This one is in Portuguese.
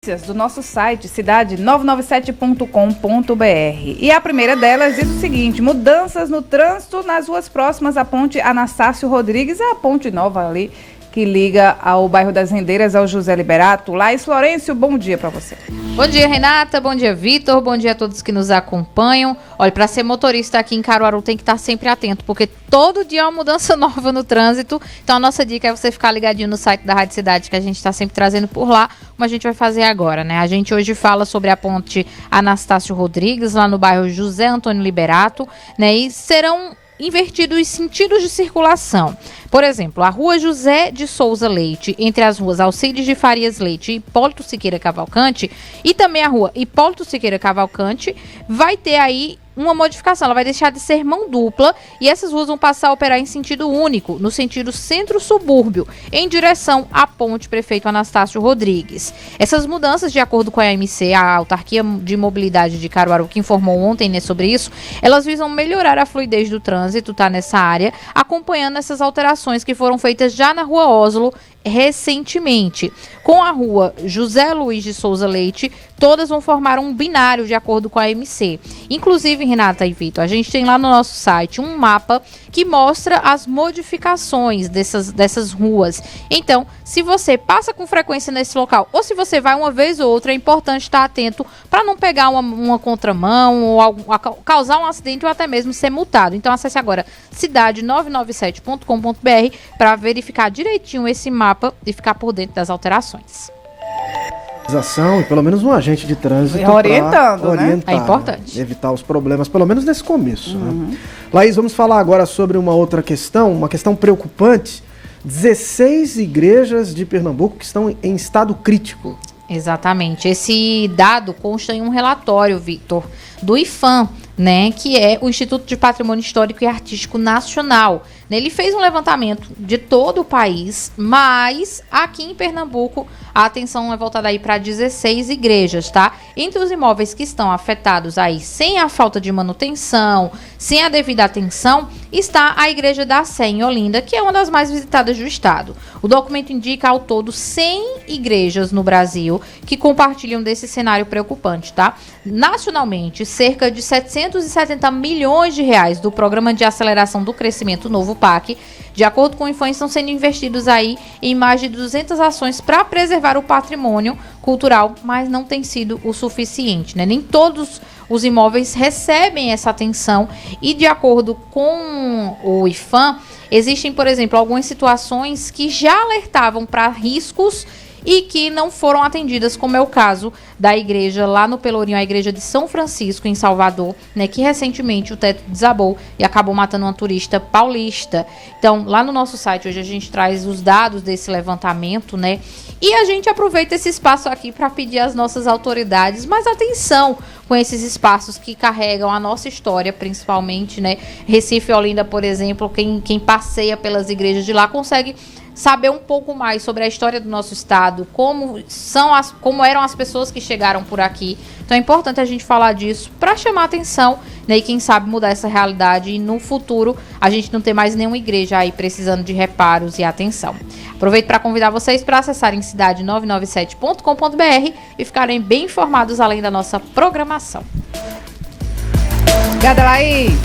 Do nosso site cidade997.com.br. E a primeira delas diz o seguinte: mudanças no trânsito nas ruas próximas à ponte Anastácio Rodrigues, a ponte nova ali que liga ao bairro das Rendeiras ao José Liberato. Laís Florencio, bom dia para você. Bom dia, Renata, bom dia, Vitor, bom dia a todos que nos acompanham. Olha, para ser motorista aqui em Caruaru tem que estar sempre atento, porque todo dia é uma mudança nova no trânsito. Então a nossa dica é você ficar ligadinho no site da Rádio Cidade, que a gente está sempre trazendo por lá, como a gente vai fazer agora, né? A gente hoje fala sobre a ponte Anastácio Rodrigues, lá no bairro José Antônio Liberato, né? E serão invertidos os sentidos de circulação. Por exemplo, a rua José de Souza Leite, entre as ruas Alcides de Farias Leite e Hipólito Siqueira Cavalcante, e também a rua Hipólito Siqueira Cavalcante, vai ter aí uma modificação, ela vai deixar de ser mão dupla e essas ruas vão passar a operar em sentido único, no sentido centro-subúrbio, em direção à ponte Prefeito Anastácio Rodrigues. Essas mudanças, de acordo com a AMC, a Autarquia de Mobilidade de Caruaru, que informou ontem, né, sobre isso, elas visam melhorar a fluidez do trânsito, tá, nessa área, acompanhando essas alterações que foram feitas já na rua Oslo recentemente. Com a rua José Luiz de Souza Leite, todas vão formar um binário de acordo com a AMC. Inclusive, Renata e Vitor, a gente tem lá no nosso site um mapa que mostra as modificações dessas ruas. Então, se você passa com frequência nesse local ou se você vai uma vez ou outra, é importante estar atento para não pegar uma contramão ou causar um acidente ou até mesmo ser multado. Então, acesse agora cidade997.com.br para verificar direitinho esse mapa e ficar por dentro das alterações. E pelo menos um agente de trânsito orientando, né? É importante. Evitar os problemas, pelo menos nesse começo. Né? Laís, vamos falar agora sobre uma outra questão, uma questão preocupante. 16 igrejas de Pernambuco que estão em estado crítico. Exatamente. Esse dado consta em um relatório, Vitor, do IPHAN, né, que é o Instituto de Patrimônio Histórico e Artístico Nacional. Ele fez um levantamento de todo o país, mas aqui em Pernambuco a atenção é voltada aí para 16 igrejas, tá? Entre os imóveis que estão afetados aí sem a falta de manutenção, sem a devida atenção, está a Igreja da Sé em Olinda, que é uma das mais visitadas do estado. O documento indica ao todo 100 igrejas no Brasil que compartilham desse cenário preocupante, tá? Nacionalmente, cerca de 770 milhões de reais do Programa de Aceleração do Crescimento Novo PAC, de acordo com o IPHAN, estão sendo investidos aí em mais de 200 ações para preservar o patrimônio cultural, mas não tem sido o suficiente, né? Nem todos os imóveis recebem essa atenção e, de acordo com o IPHAN, existem, por exemplo, algumas situações que já alertavam para riscos e que não foram atendidas, como é o caso da igreja lá no Pelourinho, a igreja de São Francisco, em Salvador, né, que recentemente o teto desabou e acabou matando uma turista paulista. Então, lá no nosso site hoje a gente traz os dados desse levantamento, né, e a gente aproveita esse espaço aqui para pedir às nossas autoridades mais atenção com esses espaços que carregam a nossa história, principalmente, né, Recife e Olinda, por exemplo, quem passeia pelas igrejas de lá consegue saber um pouco mais sobre a história do nosso estado, como eram as pessoas que chegaram por aqui. Então é importante a gente falar disso para chamar atenção, né, e quem sabe mudar essa realidade e no futuro a gente não ter mais nenhuma igreja aí precisando de reparos e atenção. Aproveito para convidar vocês para acessarem cidade997.com.br e ficarem bem informados além da nossa programação. Obrigada, Laís.